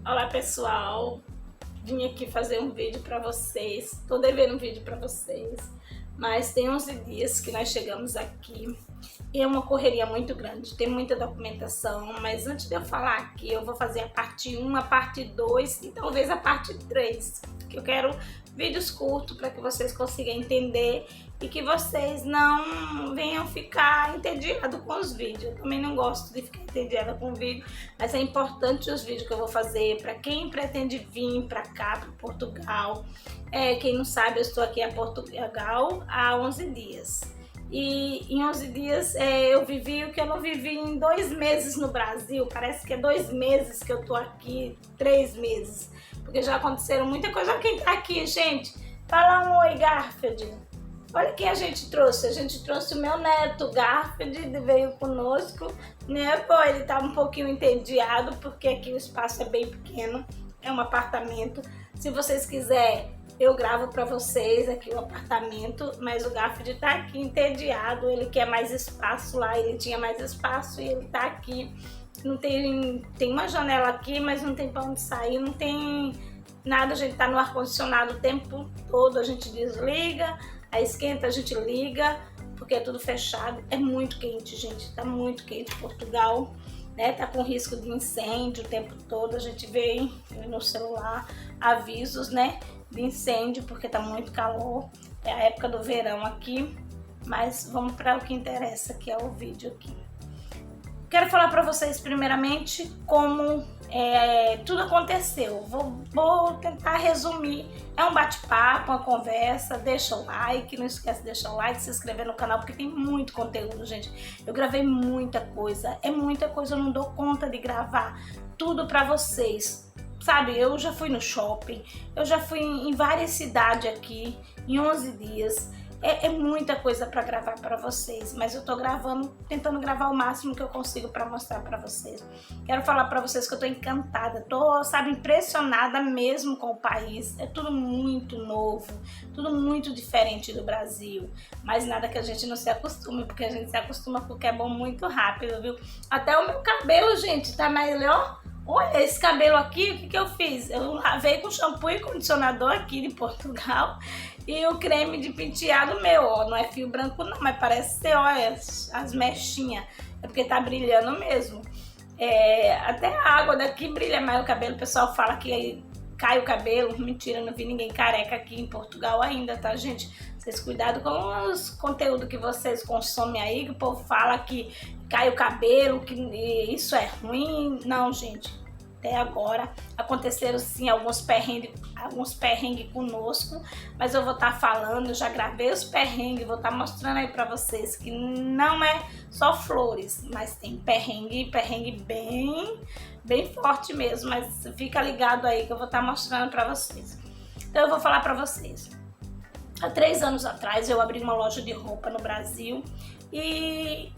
Olá pessoal, vim aqui fazer um vídeo para vocês, tô devendo um vídeo para vocês, mas tem 11 dias que nós chegamos aqui e é uma correria muito grande, tem muita documentação, mas antes de eu falar aqui, eu vou fazer a parte 1, a parte 2 e talvez a parte 3, que eu quero vídeos curtos para que vocês consigam entender e que vocês não venham ficar entediados com os vídeos. Eu também não gosto de ficar entediada com vídeo, mas é importante os vídeos que eu vou fazer para quem pretende vir para cá, para Portugal. Quem não sabe, eu estou aqui em Portugal há 11 dias. E em 11 dias eu vivi o que eu não vivi em 2 meses no Brasil. Parece que é 2 meses que eu tô aqui, 3 meses. Porque já aconteceram muita coisa. Olha quem tá aqui, gente. Fala um oi, Garfield. Olha quem a gente trouxe. A gente trouxe o meu neto, Garfield, veio conosco. Né? Pô, ele tá um pouquinho entediado, porque aqui o espaço é bem pequeno. É um apartamento. Se vocês quiserem, eu gravo para vocês aqui o apartamento, mas o Garfield tá aqui entediado, ele quer mais espaço lá, ele tinha mais espaço e ele tá aqui. Não tem uma janela aqui, mas não tem para onde sair, não tem nada, a gente tá no ar-condicionado o tempo todo, a gente desliga, aí esquenta, a gente liga, porque é tudo fechado. É muito quente, gente, tá muito quente Portugal, né? Tá com risco de incêndio o tempo todo, a gente vê no celular avisos, né, de incêndio, porque tá muito calor, é a época do verão aqui, mas vamos para o que interessa, que é o vídeo aqui. Quero falar para vocês primeiramente como tudo aconteceu. Vou tentar resumir. É um bate-papo, uma conversa. Deixa o like, não esquece de deixar o like, se inscrever no canal, porque tem muito conteúdo, gente. Eu gravei muita coisa, é muita coisa, eu não dou conta de gravar tudo para vocês. Sabe, eu já fui no shopping, eu já fui em várias cidades aqui, em 11 dias. É muita coisa para gravar para vocês, mas eu tô gravando, tentando gravar o máximo que eu consigo para mostrar para vocês. Quero falar para vocês que eu tô encantada, tô, sabe, impressionada mesmo com o país. É tudo muito novo, tudo muito diferente do Brasil, mas nada que a gente não se acostume, porque a gente se acostuma porque é bom muito rápido, viu? Até o meu cabelo, gente, tá melhor. Olha esse cabelo aqui, o que eu fiz? Eu lavei com shampoo e condicionador aqui de Portugal e o creme de penteado meu, ó, não é fio branco não, mas parece ser, olha, as mechinhas, é porque tá brilhando mesmo. Até a água daqui brilha mais o cabelo, o pessoal fala que cai o cabelo, mentira, não vi ninguém careca aqui em Portugal ainda, tá, gente? Vocês cuidado com os conteúdos que vocês consomem aí, que o povo fala que cai o cabelo, que isso é ruim. Não, gente, até agora aconteceram sim alguns perrengues conosco, mas eu vou estar falando, eu já gravei os perrengues, vou estar mostrando aí pra vocês que não é só flores, mas tem perrengue bem forte mesmo, mas fica ligado aí que eu vou estar mostrando pra vocês. Então eu vou falar pra vocês. Há 3 anos atrás eu abri uma loja de roupa no Brasil e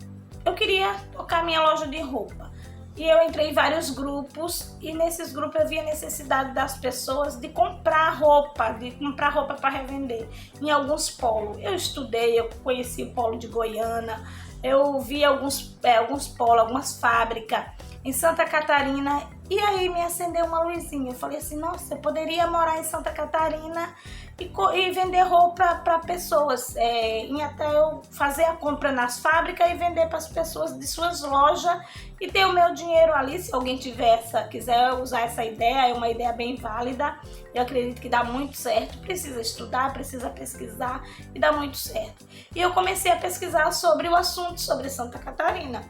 eu queria tocar minha loja de roupa. E eu entrei em vários grupos e nesses grupos eu vi a necessidade das pessoas de comprar roupa para revender em alguns polos. Eu estudei, eu conheci o polo de Goiânia, eu vi alguns polos, algumas fábricas em Santa Catarina e aí me acendeu uma luzinha. Eu falei assim, nossa, eu poderia morar em Santa Catarina e vender roupa para pessoas, em até eu fazer a compra nas fábricas e vender para as pessoas de suas lojas e ter o meu dinheiro ali. Se alguém quiser usar essa ideia, é uma ideia bem válida, eu acredito que dá muito certo, precisa estudar, precisa pesquisar e dá muito certo. E eu comecei a pesquisar sobre o assunto, sobre Santa Catarina.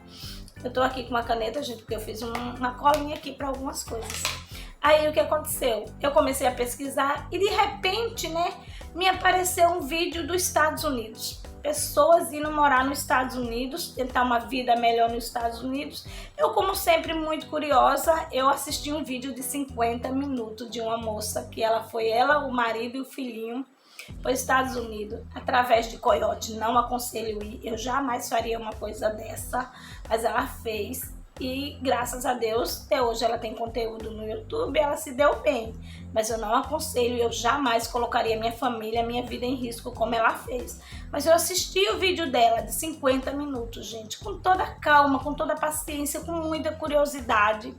Eu tô aqui com uma caneta, gente, porque eu fiz uma colinha aqui para algumas coisas. Aí o que aconteceu? Eu comecei a pesquisar e de repente, né, me apareceu um vídeo dos Estados Unidos. Pessoas indo morar nos Estados Unidos, tentar uma vida melhor nos Estados Unidos. Eu, como sempre, muito curiosa, eu assisti um vídeo de 50 minutos de uma moça que ela, o marido e o filhinho para os Estados Unidos através de Coyote. Não aconselho ir, eu jamais faria uma coisa dessa, mas ela fez e graças a Deus até hoje ela tem conteúdo no YouTube, ela se deu bem, mas eu não aconselho, eu jamais colocaria minha família, minha vida em risco como ela fez. Mas eu assisti o vídeo dela de 50 minutos, gente, com toda calma, com toda paciência, com muita curiosidade.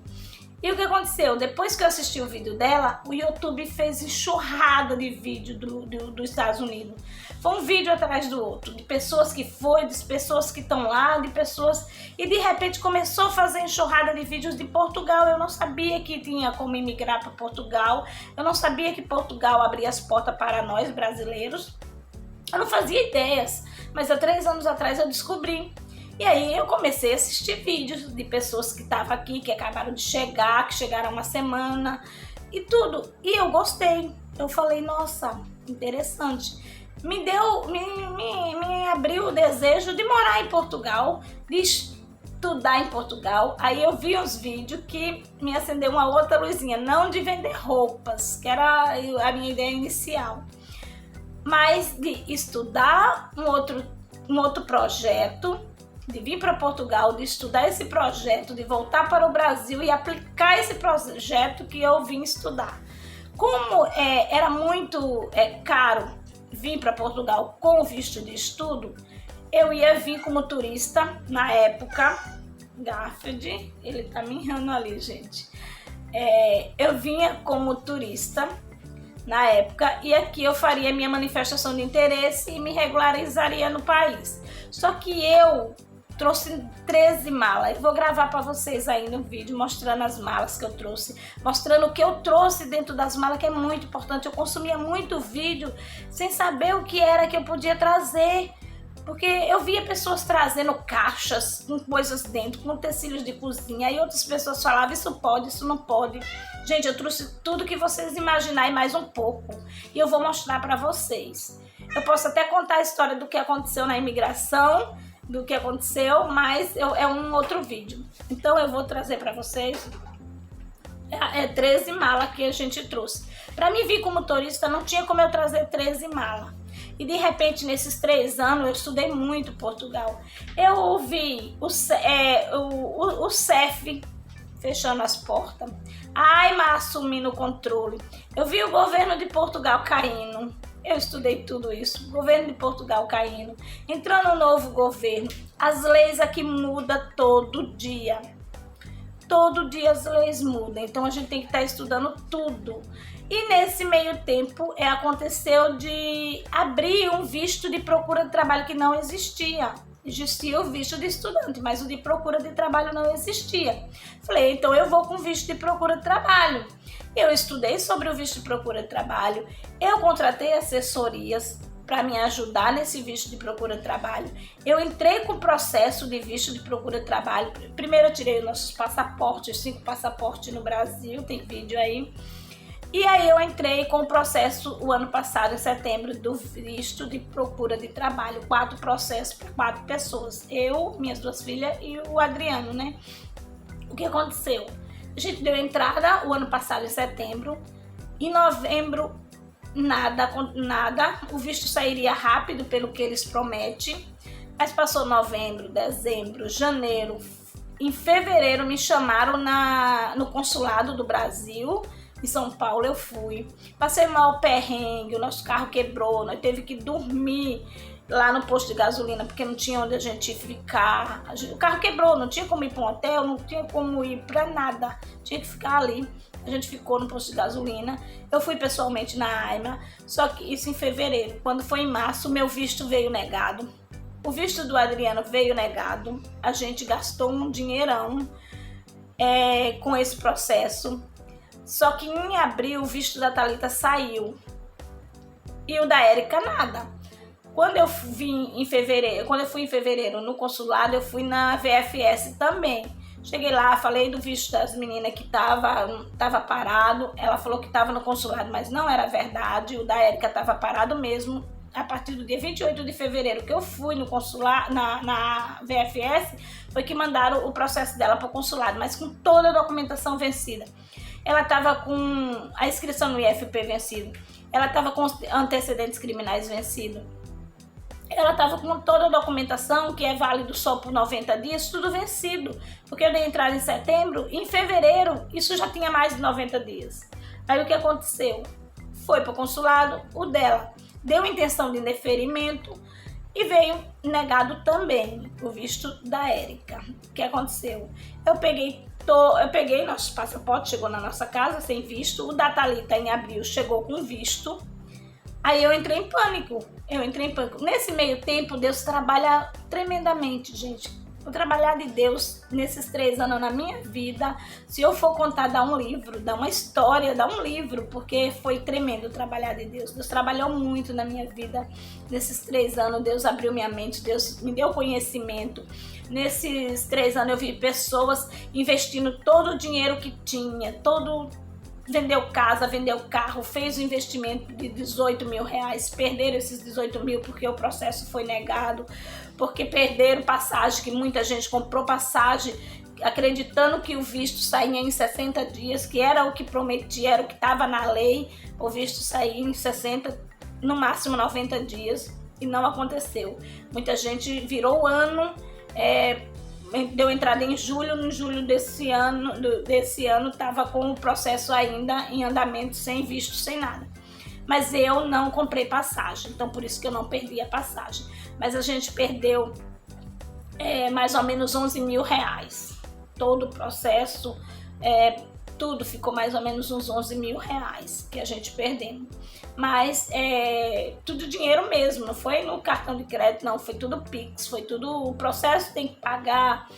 E o que aconteceu? Depois que eu assisti o vídeo dela, o YouTube fez enxurrada de vídeo dos Estados Unidos. Foi um vídeo atrás do outro, de pessoas que foram, de pessoas que estão lá, de pessoas... E de repente começou a fazer enxurrada de vídeos de Portugal. Eu não sabia que tinha como imigrar para Portugal. Eu não sabia que Portugal abria as portas para nós, brasileiros. Eu não fazia ideias, mas há 3 anos atrás eu descobri. E aí eu comecei a assistir vídeos de pessoas que estavam aqui, que acabaram de chegar, que chegaram há uma semana e tudo. E eu gostei. Eu falei, nossa, interessante. Me abriu o desejo de morar em Portugal, de estudar em Portugal. Aí eu vi uns vídeos que me acendeu uma outra luzinha, não de vender roupas, que era a minha ideia inicial, mas de estudar um outro projeto, de vir para Portugal, de estudar esse projeto, de voltar para o Brasil e aplicar esse projeto que eu vim estudar. Como era muito caro vir para Portugal com visto de estudo, eu ia vir como turista na época. Garfield, ele tá me enrando ali, gente. Eu vinha como turista na época e aqui eu faria minha manifestação de interesse e me regularizaria no país. Só que eu trouxe 13 malas. Eu vou gravar para vocês ainda um vídeo mostrando as malas que eu trouxe, mostrando o que eu trouxe dentro das malas, que é muito importante. Eu consumia muito vídeo sem saber o que era que eu podia trazer, porque eu via pessoas trazendo caixas com coisas dentro, com utensílios de cozinha, e outras pessoas falavam, isso pode, isso não pode. Gente, eu trouxe tudo que vocês imaginarem mais um pouco, e eu vou mostrar para vocês. Eu posso até contar a história do que aconteceu na imigração, do que aconteceu, mas é um outro vídeo. Então eu vou trazer para vocês 13 malas que a gente trouxe. Para mim vir como turista não tinha como eu trazer 13 malas. E de repente nesses 3 anos eu estudei muito Portugal. Eu ouvi o CEF fechando as portas, a AIMA assumindo o controle. Eu vi o governo de Portugal caindo. Eu estudei tudo isso, o governo de Portugal caindo, entrando um novo governo, as leis aqui mudam todo dia as leis mudam, então a gente tem que estar estudando tudo. E nesse meio tempo aconteceu de abrir um visto de procura de trabalho que não existia. Existia o visto de estudante, mas o de procura de trabalho não existia. Falei, então eu vou com visto de procura de trabalho. Eu estudei sobre o visto de procura de trabalho, eu contratei assessorias para me ajudar nesse visto de procura de trabalho. Eu entrei com o processo de visto de procura de trabalho. Primeiro eu tirei os nossos passaportes, 5 passaportes no Brasil, tem vídeo aí. E aí eu entrei com o processo o ano passado, em setembro, do visto de procura de trabalho. 4 processos por 4 pessoas. Eu, minhas 2 filhas e o Adriano, né? O que aconteceu? A gente deu entrada o ano passado, em setembro. Em novembro, nada. O visto sairia rápido, pelo que eles prometem. Mas passou novembro, dezembro, janeiro. Em fevereiro me chamaram no consulado do Brasil. Em São Paulo eu fui, passei mal perrengue, o nosso carro quebrou, nós teve que dormir lá no posto de gasolina porque não tinha onde a gente ficar. O carro quebrou, não tinha como ir para um hotel, não tinha como ir para nada, tinha que ficar ali. A gente ficou no posto de gasolina, eu fui pessoalmente na AIMA, só que isso em fevereiro. Quando foi em março, meu visto veio negado, o visto do Adriano veio negado, a gente gastou um dinheirão com esse processo. Só que em abril o visto da Thalita saiu e o da Érica nada. Quando eu fui em fevereiro no consulado, eu fui na VFS também. Cheguei lá, falei do visto das meninas que tava parado. Ela falou que estava no consulado, mas não era verdade. O da Érica estava parado mesmo. A partir do dia 28 de fevereiro que eu fui no consulado, na VFS, foi que mandaram o processo dela para o consulado, mas com toda a documentação vencida. Ela estava com a inscrição no IFP vencido, ela estava com antecedentes criminais vencidos, ela estava com toda a documentação, que é válido só por 90 dias, tudo vencido, porque eu dei entrada em setembro, e em fevereiro isso já tinha mais de 90 dias. Aí o que aconteceu? Foi para o consulado, o dela deu intenção de indeferimento e veio negado também o visto da Érica. O que aconteceu? Eu peguei eu peguei nosso passaporte, chegou na nossa casa sem visto, o da Thalita em abril chegou com visto, aí eu entrei em pânico, Nesse meio tempo, Deus trabalha tremendamente, gente. O trabalhar de Deus nesses 3 anos na minha vida, se eu for contar, dá um livro, dá uma história, dá um livro, porque foi tremendo o trabalhar de Deus. Deus trabalhou muito na minha vida nesses 3 anos, Deus abriu minha mente, Deus me deu conhecimento. Nesses 3 anos eu vi pessoas investindo todo o dinheiro que tinha, vendeu casa, vendeu carro, fez um investimento de 18 mil reais, perderam esses 18 mil porque o processo foi negado, porque perderam passagem, que muita gente comprou passagem acreditando que o visto saía em 60 dias, que era o que prometia, era o que estava na lei, o visto saía em 60, no máximo 90 dias, e não aconteceu. Muita gente virou o ano, deu entrada em julho desse ano estava com o processo ainda em andamento, sem visto, sem nada. Mas eu não comprei passagem, então por isso que eu não perdi a passagem. Mas a gente perdeu mais ou menos 11 mil reais. Todo o processo, tudo ficou mais ou menos uns 11 mil reais que a gente perdeu. Mas tudo dinheiro mesmo, não foi no cartão de crédito, não, foi tudo Pix, foi tudo, o processo tem que pagar,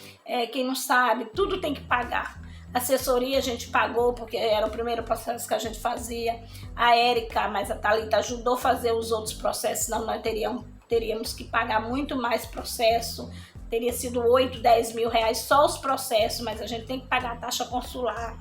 quem não sabe, tudo tem que pagar. Assessoria a gente pagou, porque era o primeiro processo que a gente fazia. A Érica, mas a Thalita ajudou a fazer os outros processos, senão nós teríamos que pagar muito mais processo. Teria sido 8, 10 mil reais só os processos, mas a gente tem que pagar a taxa consular.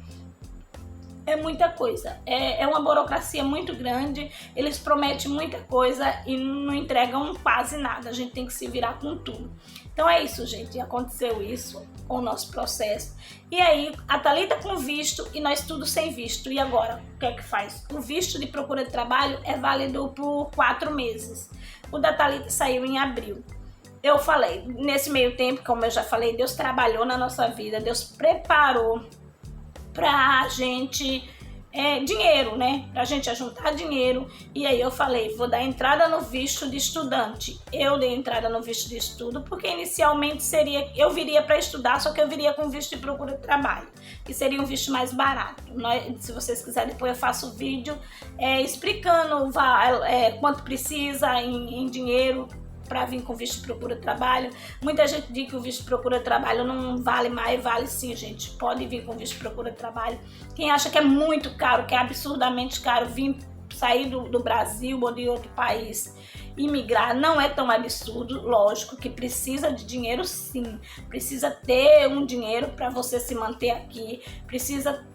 É muita coisa, é uma burocracia muito grande, eles prometem muita coisa e não entregam quase nada, a gente tem que se virar com tudo. Então é isso, gente, aconteceu isso com o nosso processo. E aí, a Thalita com visto e nós tudo sem visto. E agora, o que é que faz? O visto de procura de trabalho é válido por 4 meses. O da Thalita saiu em abril. Eu falei, nesse meio tempo, como eu já falei, Deus trabalhou na nossa vida, Deus preparou pra gente dinheiro, né? Pra gente juntar dinheiro. E aí eu falei, vou dar entrada no visto de estudante. Eu dei entrada no visto de estudo, porque inicialmente eu viria para estudar, só que eu viria com visto de procura de trabalho, que seria um visto mais barato. Se vocês quiserem, depois eu faço vídeo explicando quanto precisa em dinheiro para vir com visto de procura de trabalho. Muita gente diz que o visto de procura de trabalho não vale mais, vale sim, gente. Pode vir com visto de procura de trabalho. Quem acha que é muito caro, que é absurdamente caro sair do Brasil ou de outro país, imigrar, não é tão absurdo. Lógico que precisa de dinheiro, sim. Precisa ter um dinheiro para você se manter aqui. Precisa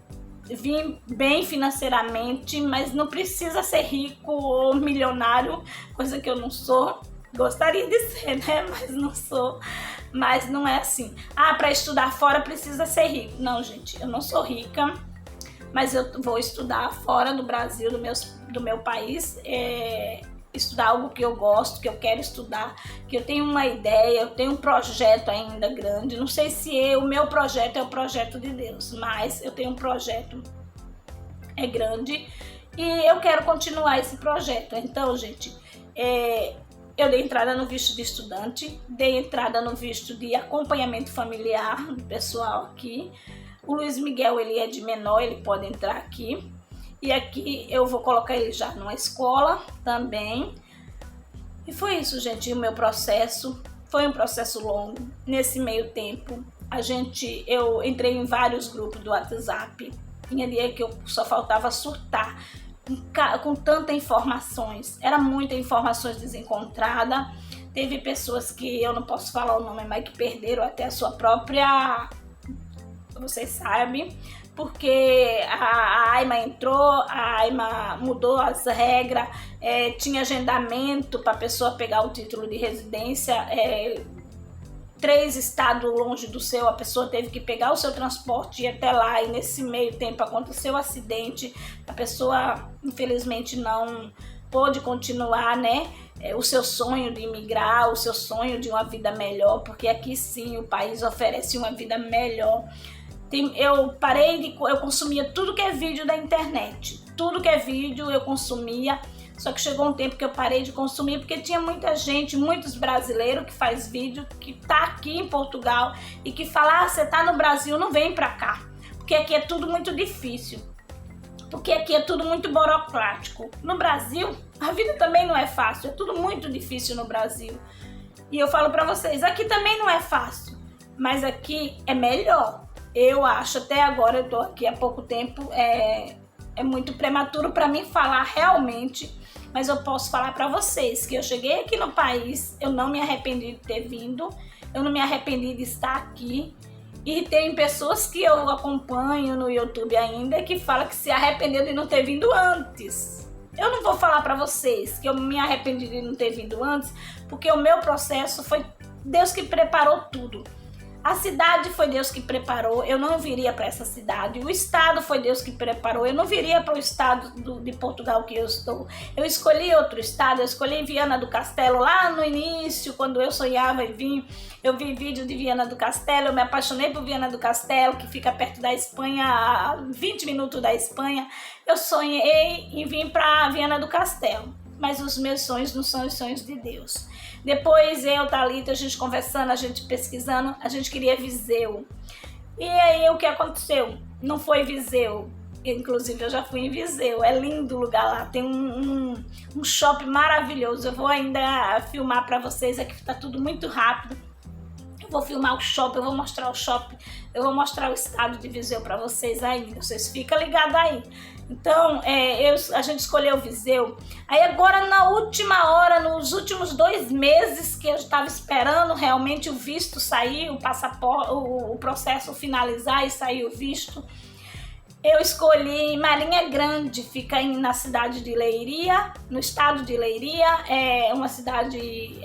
vir bem financeiramente, mas não precisa ser rico ou milionário, coisa que eu não sou. Gostaria de ser, né? Mas não sou. Mas não é assim. Para estudar fora precisa ser rico. Não, gente, eu não sou rica, mas eu vou estudar fora do Brasil, do meu país, estudar algo que eu gosto, que eu quero estudar, que eu tenho uma ideia, eu tenho um projeto ainda grande. Não sei se o meu projeto é o projeto de Deus, mas eu tenho um projeto grande e eu quero continuar esse projeto. Então, gente, eu dei entrada no visto de estudante, dei entrada no visto de acompanhamento familiar do pessoal aqui. O Luiz Miguel, ele é de menor, ele pode entrar aqui. E aqui eu vou colocar ele já numa escola também. E foi isso, gente, o meu processo. Foi um processo longo. Nesse meio tempo, eu entrei em vários grupos do WhatsApp. Tinha dia que eu só faltava surtar com tantas informações, era muita informações desencontrada. Teve pessoas que eu não posso falar o nome, mas que perderam até a sua própria, vocês sabem, porque a AIMA entrou, a AIMA mudou as regras, tinha agendamento para a pessoa pegar o título de residência, 3 estados longe do seu, a pessoa teve que pegar o seu transporte e ir até lá, e nesse meio tempo aconteceu um acidente, a pessoa infelizmente não pôde continuar, né, o seu sonho de imigrar, o seu sonho de uma vida melhor, porque aqui sim o país oferece uma vida melhor. Eu consumia tudo que é vídeo da internet, tudo que é vídeo eu consumia, Só que chegou um tempo que eu parei de consumir, porque tinha muita gente, muitos brasileiros que faz vídeo, que tá aqui em Portugal e que fala, você tá no Brasil, não vem pra cá, porque aqui é tudo muito difícil, porque aqui é tudo muito burocrático. No Brasil, a vida também não é fácil, é tudo muito difícil no Brasil. E eu falo pra vocês, aqui também não é fácil, mas aqui é melhor. Eu acho, até agora eu tô aqui há pouco tempo, é muito prematuro para mim falar realmente, mas eu posso falar para vocês que eu cheguei aqui no país, eu não me arrependi de ter vindo, eu não me arrependi de estar aqui, e tem pessoas que eu acompanho no YouTube ainda que falam que se arrependeu de não ter vindo antes. Eu não vou falar para vocês que eu me arrependi de não ter vindo antes, porque o meu processo foi Deus que preparou tudo. A cidade foi Deus que preparou, eu não viria para essa cidade. O estado foi Deus que preparou, eu não viria para o estado de Portugal que eu estou. Eu escolhi outro estado, eu escolhi Viana do Castelo lá no início, quando eu sonhava em vir. Eu vi vídeo de Viana do Castelo, eu me apaixonei por Viana do Castelo, que fica perto da Espanha, a 20 minutos da Espanha. Eu sonhei em vir para Viana do Castelo, mas os meus sonhos não são os sonhos de Deus. Depois eu, Thalita, a gente conversando, a gente pesquisando, a gente queria Viseu. E aí o que aconteceu? Não foi Viseu. Inclusive eu já fui em Viseu, é lindo o lugar lá, tem um shopping maravilhoso. Eu vou ainda filmar para vocês, aqui tá tudo muito rápido. Eu vou filmar o shopping, eu vou mostrar o shopping, eu vou mostrar o estado de Viseu para vocês ainda, vocês ficam ligados aí. Então, a gente escolheu Viseu. Aí agora, na última hora, nos últimos 2 meses que eu estava esperando realmente o visto sair, o passaporte, o processo finalizar e sair o visto, eu escolhi Marinha Grande, fica na cidade de Leiria, no estado de Leiria, é uma cidade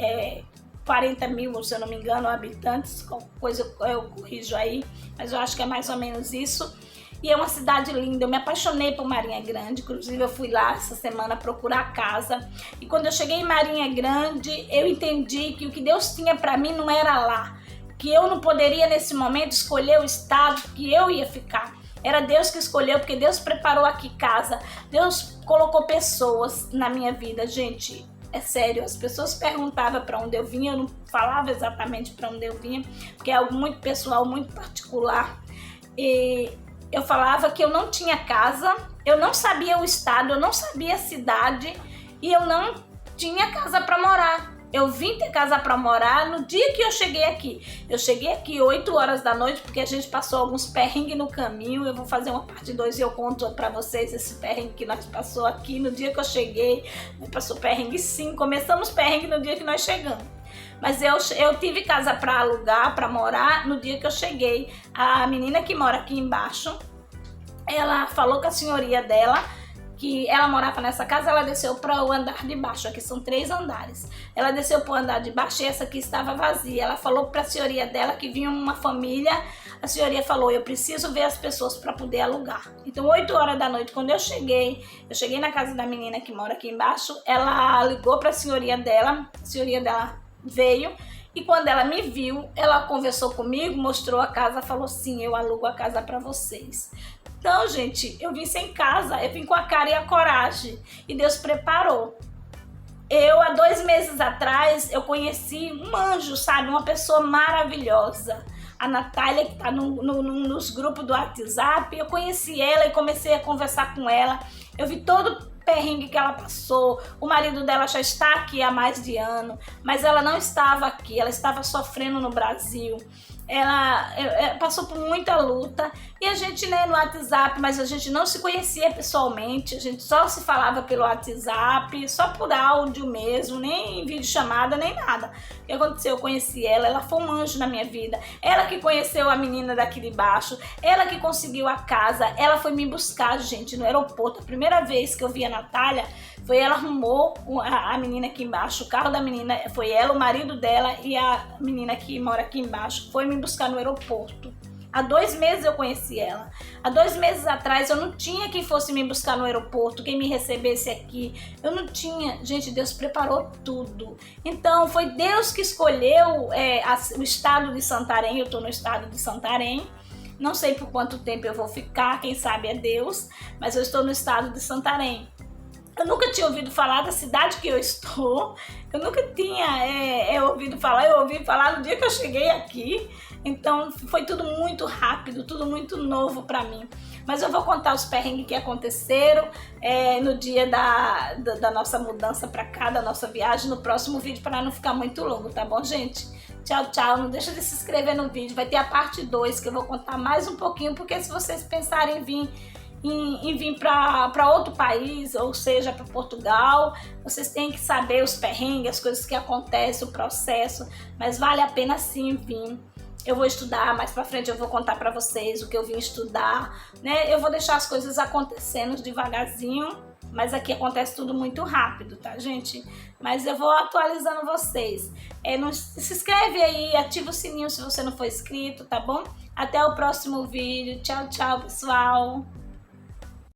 40 mil, se eu não me engano, habitantes, qualquer coisa eu corrijo aí, mas eu acho que é mais ou menos isso. E é uma cidade linda, eu me apaixonei por Marinha Grande, inclusive eu fui lá essa semana procurar casa. E quando eu cheguei em Marinha Grande, eu entendi que o que Deus tinha para mim não era lá. Que eu não poderia nesse momento escolher o estado que eu ia ficar. Era Deus que escolheu, porque Deus preparou aqui casa. Deus colocou pessoas na minha vida, gente. É sério, as pessoas perguntavam para onde eu vinha, eu não falava exatamente para onde eu vinha, porque é algo muito pessoal, muito particular. E eu falava que eu não tinha casa, eu não sabia o estado, eu não sabia a cidade e eu não tinha casa para morar. Eu vim ter casa para morar no dia que eu cheguei aqui. Eu cheguei aqui 8 horas da noite, porque a gente passou alguns perrengues no caminho. Eu vou fazer uma parte 2 e eu conto para vocês esse perrengue que nós passou aqui no dia que eu cheguei. Passou perrengue sim, começamos perrengue no dia que nós chegamos. Mas eu tive casa para alugar, para morar no dia que eu cheguei. A menina que mora aqui embaixo, ela falou com a senhoria dela que ela morava nessa casa, ela desceu para o andar de baixo, aqui são 3 andares. Ela desceu para o andar de baixo e essa aqui estava vazia. Ela falou para a senhoria dela que vinha uma família, a senhoria falou, eu preciso ver as pessoas para poder alugar. Então 8 horas da noite, quando eu cheguei na casa da menina que mora aqui embaixo, ela ligou para a senhoria dela veio e quando ela me viu, ela conversou comigo, mostrou a casa, falou sim, eu alugo a casa para vocês. Então, gente, eu vim sem casa, eu vim com a cara e a coragem e Deus preparou. Eu, há 2 meses atrás, eu conheci um anjo, sabe, uma pessoa maravilhosa. A Natália, que está nos grupos do WhatsApp, eu conheci ela e comecei a conversar com ela. Eu vi todo o perrengue que ela passou, o marido dela já está aqui há mais de ano, mas ela não estava aqui, ela estava sofrendo no Brasil. Ela passou por muita luta e a gente, né, no WhatsApp, mas a gente não se conhecia pessoalmente, a gente só se falava pelo WhatsApp, só por áudio mesmo, nem vídeo chamada, nem nada. O que aconteceu? Eu conheci ela foi um anjo na minha vida. Ela que conheceu a menina daqui de baixo, ela que conseguiu a casa, ela foi me buscar, gente, no aeroporto. A primeira vez que eu vi a Natália, foi ela arrumou a menina aqui embaixo, o carro da menina, foi ela, o marido dela e a menina que mora aqui embaixo, foi me buscar no aeroporto. Há 2 meses eu conheci ela. Há 2 meses atrás eu não tinha quem fosse me buscar no aeroporto, quem me recebesse aqui. Eu não tinha. Gente, Deus preparou tudo. Então foi Deus que escolheu o estado de Santarém. Eu estou no estado de Santarém. Não sei por quanto tempo eu vou ficar, quem sabe é Deus, mas eu estou no estado de Santarém. Eu nunca tinha ouvido falar da cidade que eu estou, eu nunca tinha ouvido falar, eu ouvi falar no dia que eu cheguei aqui, então foi tudo muito rápido, tudo muito novo para mim. Mas eu vou contar os perrengues que aconteceram no dia da nossa mudança para cá, da nossa viagem, no próximo vídeo, para não ficar muito longo, tá bom, gente? Tchau, tchau. Não deixa de se inscrever no vídeo, vai ter a parte 2, que eu vou contar mais um pouquinho, porque se vocês pensarem em vir para outro país, ou seja, para Portugal, vocês têm que saber os perrengues, as coisas que acontecem, o processo, mas vale a pena sim vir. Eu vou estudar, mais pra frente eu vou contar pra vocês o que eu vim estudar, né? Eu vou deixar as coisas acontecendo devagarzinho, mas aqui acontece tudo muito rápido, tá, gente? Mas eu vou atualizando vocês. Se inscreve aí, ativa o sininho se você não for inscrito, tá bom? Até o próximo vídeo. Tchau, tchau, pessoal!